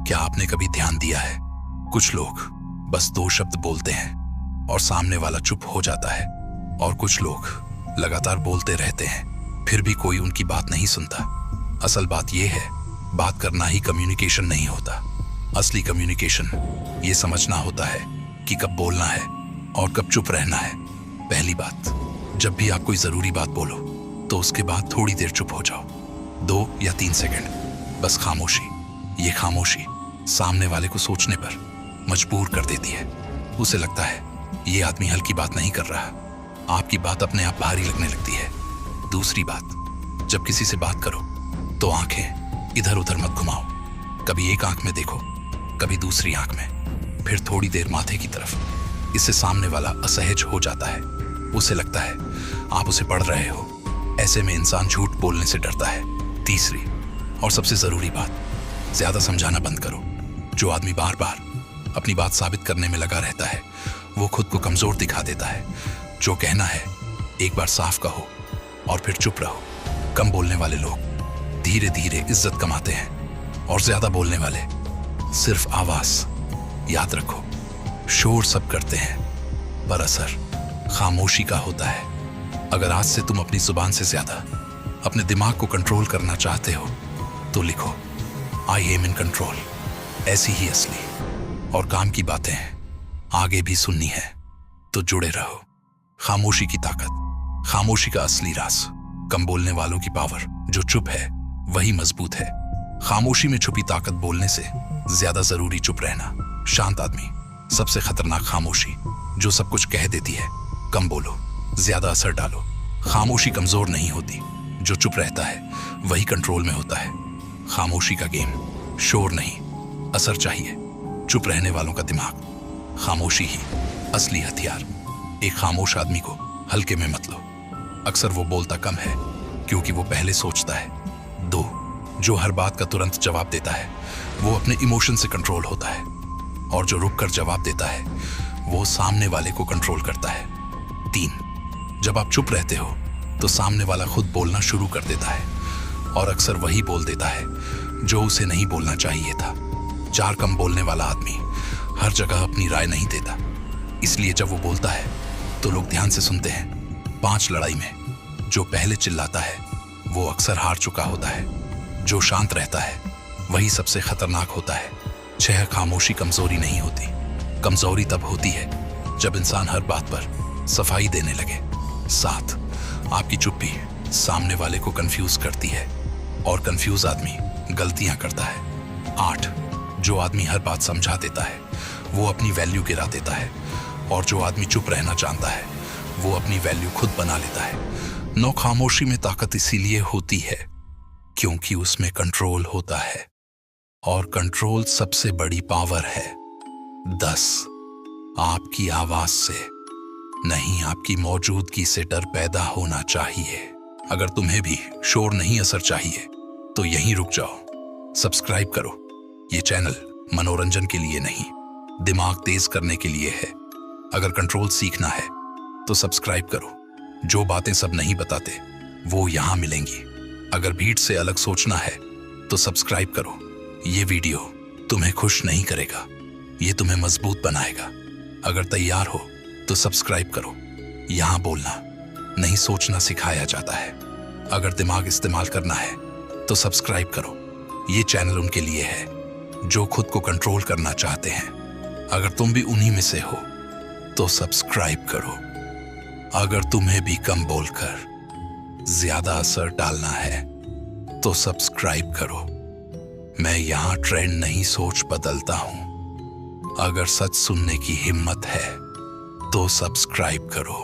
क्या आपने कभी ध्यान दिया है, कुछ लोग बस 2 शब्द बोलते हैं और सामने वाला चुप हो जाता है, और कुछ लोग लगातार बोलते रहते हैं फिर भी कोई उनकी बात नहीं सुनता। असल बात यह है, बात करना ही कम्युनिकेशन नहीं होता। असली कम्युनिकेशन ये समझना होता है कि कब बोलना है और कब चुप रहना है। पहली बात, जब भी आप कोई जरूरी बात बोलो तो उसके बाद थोड़ी देर चुप हो जाओ, 2 या 3 सेकंड, बस खामोशी। ये खामोशी सामने वाले को सोचने पर मजबूर कर देती है। उसे लगता है ये आदमी हल्की बात नहीं कर रहा, आपकी बात अपने आप भारी लगने लगती है। दूसरी बात, जब किसी से बात करो तो आंखें इधर उधर मत घुमाओ। कभी एक आंख में देखो, कभी दूसरी आंख में, फिर थोड़ी देर माथे की तरफ। इससे सामने वाला असहज हो जाता है, उसे लगता है आप उसे पढ़ रहे हो। ऐसे में इंसान झूठ बोलने से डरता है। तीसरी और सबसे जरूरी बात, ज्यादा समझाना बंद करो। जो आदमी बार बार अपनी बात साबित करने में लगा रहता है वो खुद को कमजोर दिखा देता है। जो कहना है एक बार साफ कहो और फिर चुप रहो। कम बोलने वाले लोग धीरे धीरे इज्जत कमाते हैं और ज्यादा बोलने वाले सिर्फ आवाज। याद रखो, शोर सब करते हैं पर असर खामोशी का होता है। अगर आज से तुम अपनी जुबान से ज्यादा अपने दिमाग को कंट्रोल करना चाहते हो तो लिखो, आई एम इन कंट्रोल। ऐसी ही असली और काम की बातें आगे भी सुननी है तो जुड़े रहो। खामोशी की ताकत, खामोशी का असली राज। कम बोलने वालों की पावर, जो चुप है वही मजबूत है। खामोशी में छुपी ताकत बोलने से ज्यादा जरूरी चुप रहना। शांत आदमी सबसे खतरनाक खामोशी जो सब कुछ कह देती है। कम बोलो, ज्यादा असर डालो। खामोशी कमजोर नहीं होती, जो चुप रहता है वही कंट्रोल में होता है। खामोशी का गेम शोर नहीं, असर चाहिए। चुप रहने वालों का दिमाग, खामोशी ही असली हथियार। एक खामोश आदमी को हल्के में मत लो। अक्सर वो बोलता कम है क्योंकि वो पहले सोचता है। 2, जो हर बात का तुरंत जवाब देता है वो अपने इमोशन से कंट्रोल होता है, और जो रुक कर जवाब देता है वो सामने वाले को कंट्रोल करता है। 3, जब आप चुप रहते हो तो सामने वाला खुद बोलना शुरू कर देता है, और अक्सर वही बोल देता है जो उसे नहीं बोलना चाहिए था। 4, कम बोलने वाला आदमी हर जगह अपनी राय नहीं देता, इसलिए जब वो बोलता है तो लोग ध्यान से सुनते हैं। 5, लड़ाई में जो पहले चिल्लाता है वो अक्सर हार चुका होता है। जो शांत रहता है वही सबसे खतरनाक होता है। 6, खामोशी कमजोरी नहीं होती, कमजोरी तब होती है जब इंसान हर बात पर सफाई देने लगे। 7, आपकी चुप्पी सामने वाले को कंफ्यूज करती है, और कंफ्यूज आदमी गलतियां करता है। 8, जो आदमी हर बात समझा देता है वो अपनी वैल्यू गिरा देता है, और जो आदमी चुप रहना जानता है वो अपनी वैल्यू खुद बना लेता है। 9, खामोशी में ताकत इसीलिए होती है क्योंकि उसमें कंट्रोल होता है, और कंट्रोल सबसे बड़ी पावर है। 10, आपकी आवाज से नहीं, आपकी मौजूदगी से डर पैदा होना चाहिए। अगर तुम्हें भी शोर नहीं असर चाहिए तो यहीं रुक जाओ। सब्सक्राइब करो। ये चैनल मनोरंजन के लिए नहीं, दिमाग तेज करने के लिए है। अगर कंट्रोल सीखना है तो सब्सक्राइब करो। जो बातें सब नहीं बताते वो यहां मिलेंगी। अगर भीड़ से अलग सोचना है तो सब्सक्राइब करो। ये वीडियो तुम्हें खुश नहीं करेगा, ये तुम्हें मजबूत बनाएगा। अगर तैयार हो तो सब्सक्राइब करो। यहां बोलना नहीं, सोचना सिखाया जाता है। अगर दिमाग इस्तेमाल करना है तो सब्सक्राइब करो। ये चैनल उनके लिए है जो खुद को कंट्रोल करना चाहते हैं। अगर तुम भी उन्हीं में से हो तो सब्सक्राइब करो। अगर तुम्हें भी कम बोलकर ज्यादा असर डालना है तो सब्सक्राइब करो। मैं यहां ट्रेंड नहीं, सोच बदलता हूं। अगर सच सुनने की हिम्मत है तो सब्सक्राइब करो।